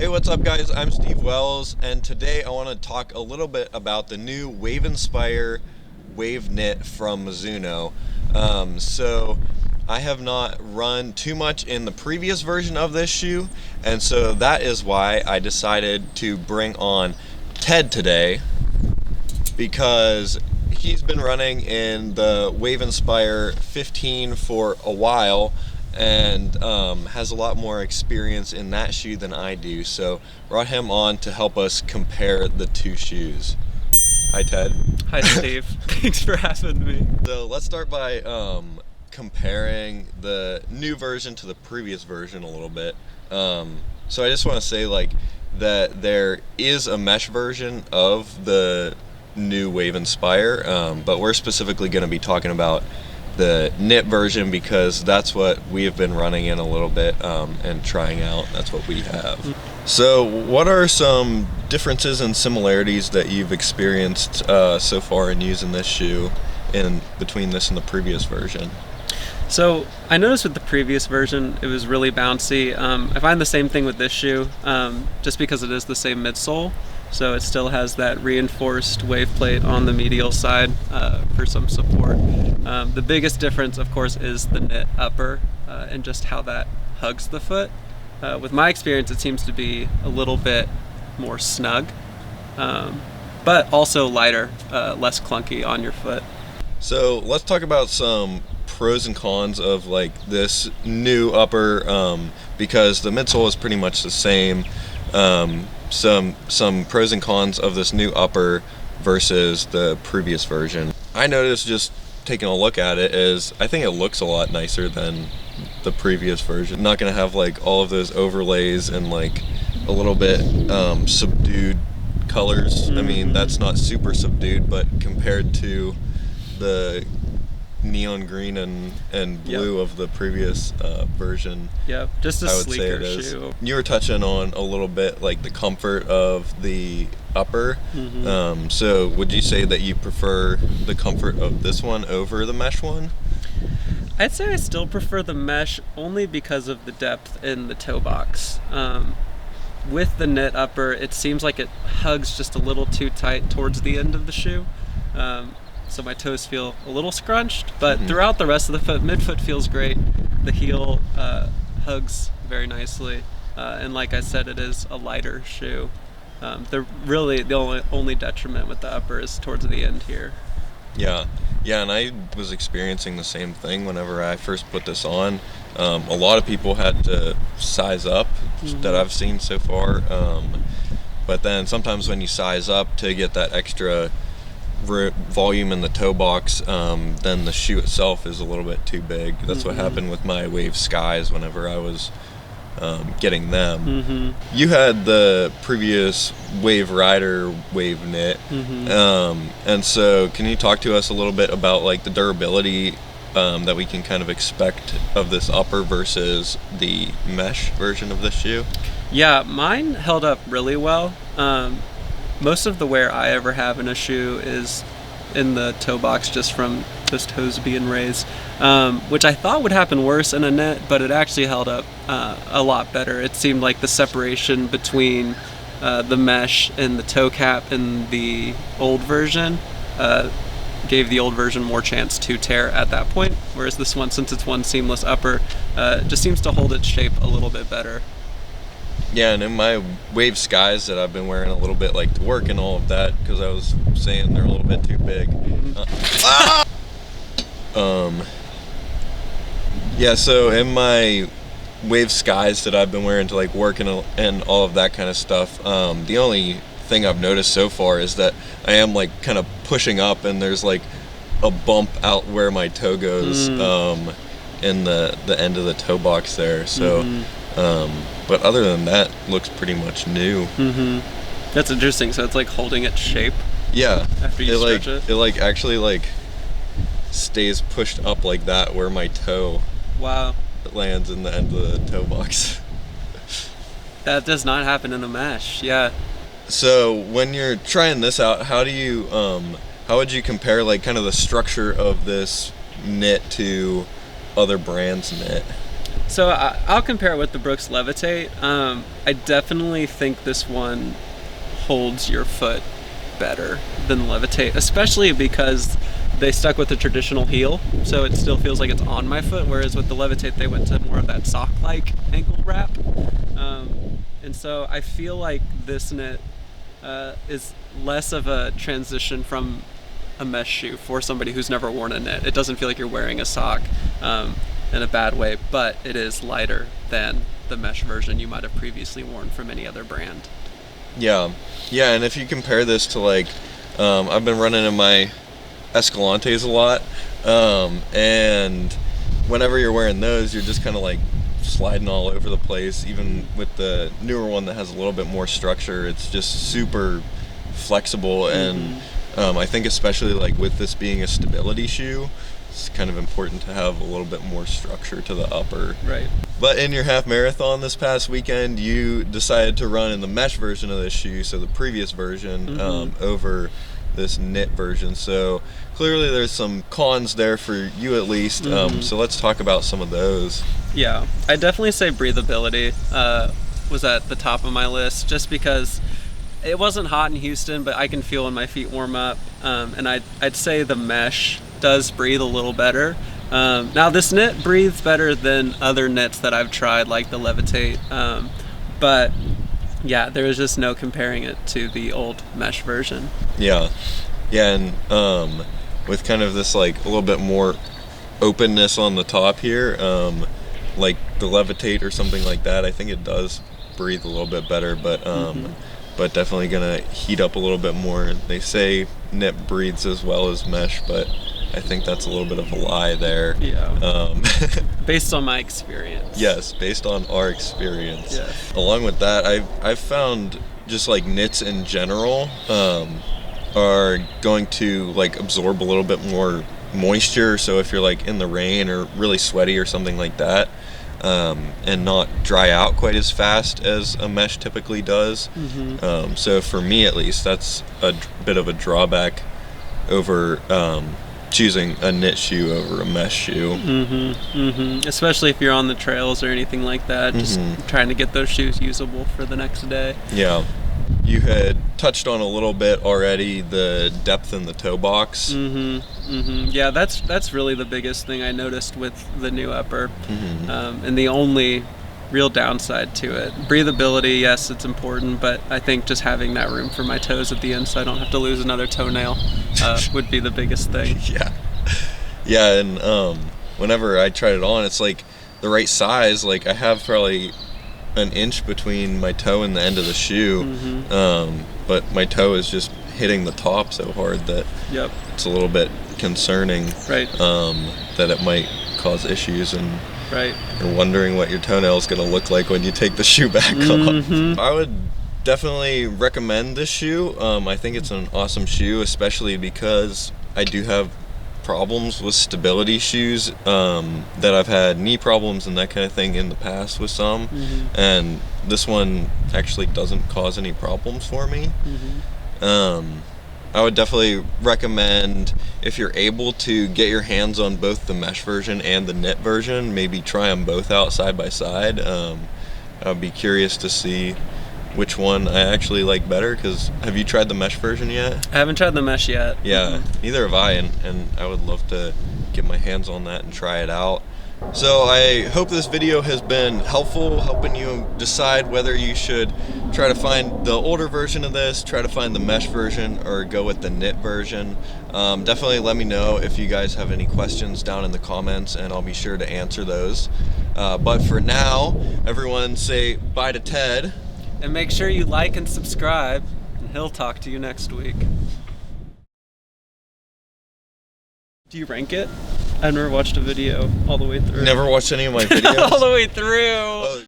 Hey, what's up guys? I'm Steve Wells, and today I want to talk a little bit about the new Wave Inspire Waveknit from Mizuno. So I have not run too much in the previous version of this shoe, and so that is why I decided to bring on Ted today, because he's been running in the Wave Inspire 15 for a while and has a lot more experience in that shoe than I do, so brought him on to help us compare the two shoes. Hi Ted. Hi Steve. Thanks for having me. So let's start by comparing the new version to the previous version a little bit. So I just want to say that there is a mesh version of the new Wave Inspire, but we're specifically going to be talking about the knit version because that's what we have been running in a little bit and trying out. That's what we have. So what are some differences and similarities that you've experienced so far in using this shoe in between this and the previous version? So I noticed with the previous version it was really bouncy. I find the same thing with this shoe, just because it is the same midsole. So it still has that reinforced wave plate on the medial side for some support. The biggest difference, of course, is the knit upper and just how that hugs the foot. With my experience, it seems to be a little bit more snug, but also lighter, less clunky on your foot. So let's talk about some pros and cons of this new upper, because the midsole is pretty much the same. Some pros and cons of this new upper versus the previous version. I noticed just taking a look at it is I think it looks a lot nicer than the previous version. Not gonna have all of those overlays and a little bit subdued colors. I mean, that's not super subdued, but compared to the neon green and blue of the previous version, just a I would say sleeker it is. shoe. You were touching on a little bit the comfort of the upper. So would you say that you prefer the comfort of this one over the mesh one? I'd say I still prefer the mesh only because of the depth in the toe box. With the knit upper, it seems like it hugs just a little too tight towards the end of the shoe. So my toes feel a little scrunched, but throughout the rest of the foot, midfoot feels great. The heel hugs very nicely, and like I said, it is a lighter shoe. The only detriment with the upper is towards the end here. Yeah, and I was experiencing the same thing whenever I first put this on. A lot of people had to size up that I've seen so far, but then sometimes when you size up to get that extra volume in the toe box, then the shoe itself is a little bit too big. That's what happened with my Wave Skies whenever I was getting them. You had the previous Wave Rider Waveknit, and so can you talk to us a little bit about the durability that we can kind of expect of this upper versus the mesh version of this shoe? Yeah, mine held up really well. Most of the wear I ever have in a shoe is in the toe box just from those toes being raised, which I thought would happen worse in a knit, but it actually held up a lot better. It seemed like the separation between the mesh and the toe cap in the old version gave the old version more chance to tear at that point, whereas this one, since it's one seamless upper, just seems to hold its shape a little bit better. Yeah, and in my Wave Skies that I've been wearing a little bit to work and all of that, because I was saying they're a little bit too big. Yeah, so in my Wave Skies that I've been wearing to work and all of that kind of stuff, the only thing I've noticed so far is that I am kind of pushing up and there's a bump out where my toe goes in the end of the toe box there. So but other than that, looks pretty much new. That's interesting. So it's holding its shape. Yeah. After you stretch it. It actually stays pushed up like that where my toe lands in the end of the toe box. That does not happen in a mesh. Yeah. So when you're trying this out, how do you how would you compare kind of the structure of this knit to other brands knit? So I'll compare it with the Brooks Levitate. I definitely think this one holds your foot better than the Levitate, especially because they stuck with the traditional heel, so it still feels like it's on my foot, whereas with the Levitate they went to more of that sock-like ankle wrap. And so I feel like this knit is less of a transition from a mesh shoe for somebody who's never worn a knit. It doesn't feel like you're wearing a sock in a bad way, but it is lighter than the mesh version you might have previously worn from any other brand. Yeah, and if you compare this to like, I've been running in my Escalantes a lot, and whenever you're wearing those, you're just kind of like sliding all over the place. Even with the newer one that has a little bit more structure, it's just super flexible, and I think especially like with this being a stability shoe, it's kind of important to have a little bit more structure to the upper. Right. But in your half marathon this past weekend, you decided to run in the mesh version of this shoe, so the previous version, over this knit version. So clearly there's some cons there for you at least. So let's talk about some of those. Yeah, I definitely say breathability was at the top of my list, just because it wasn't hot in Houston, but I can feel when my feet warm up. And I'd say the mesh does breathe a little better. Now this knit breathes better than other knits that I've tried, like the Levitate. But yeah, there is just no comparing it to the old mesh version. Yeah, and with kind of this like a little bit more openness on the top here, like the Levitate or something like that, I think it does breathe a little bit better, but definitely gonna heat up a little bit more. They say knit breathes as well as mesh, but I think that's a little bit of a lie there. Yeah. Based on my experience. Yes, based on our experience. Yes. Along with that, I've found just like knits in general are going to like absorb a little bit more moisture. So if you're like in the rain or really sweaty or something like that, and not dry out quite as fast as a mesh typically does. So for me at least, that's a bit of a drawback over choosing a knit shoe over a mesh shoe. Especially if you're on the trails or anything like that, just trying to get those shoes usable for the next day. Yeah. You had touched on a little bit already the depth in the toe box. Yeah, that's really the biggest thing I noticed with the new upper, and the only real downside to it. Breathability, yes, it's important, but I think just having that room for my toes at the end so I don't have to lose another toenail would be the biggest thing. Yeah, and whenever I tried it on, it's like the right size. Like I have probably an inch between my toe and the end of the shoe, but my toe is just hitting the top so hard that it's a little bit concerning, that it might cause issues, and you're wondering what your toenail is going to look like when you take the shoe back off. I would definitely recommend this shoe. I think it's an awesome shoe, especially because I do have problems with stability shoes, that I've had knee problems and that kind of thing in the past with some, and this one actually doesn't cause any problems for me. I would definitely recommend, if you're able to get your hands on both the mesh version and the knit version, maybe try them both out side by side. I would be curious to see which one I actually like better, because have you tried the mesh version yet? I haven't tried the mesh yet. Yeah, neither have I, and I would love to get my hands on that and try it out. So I hope this video has been helpful, helping you decide whether you should try to find the older version of this, try to find the mesh version, or go with the knit version. Definitely let me know if you guys have any questions down in the comments, and I'll be sure to answer those. But for now, everyone say bye to Ted. And make sure you like and subscribe, and he'll talk to you next week. Do you rank it? I've never watched a video all the way through. Never watched any of my videos? All the way through.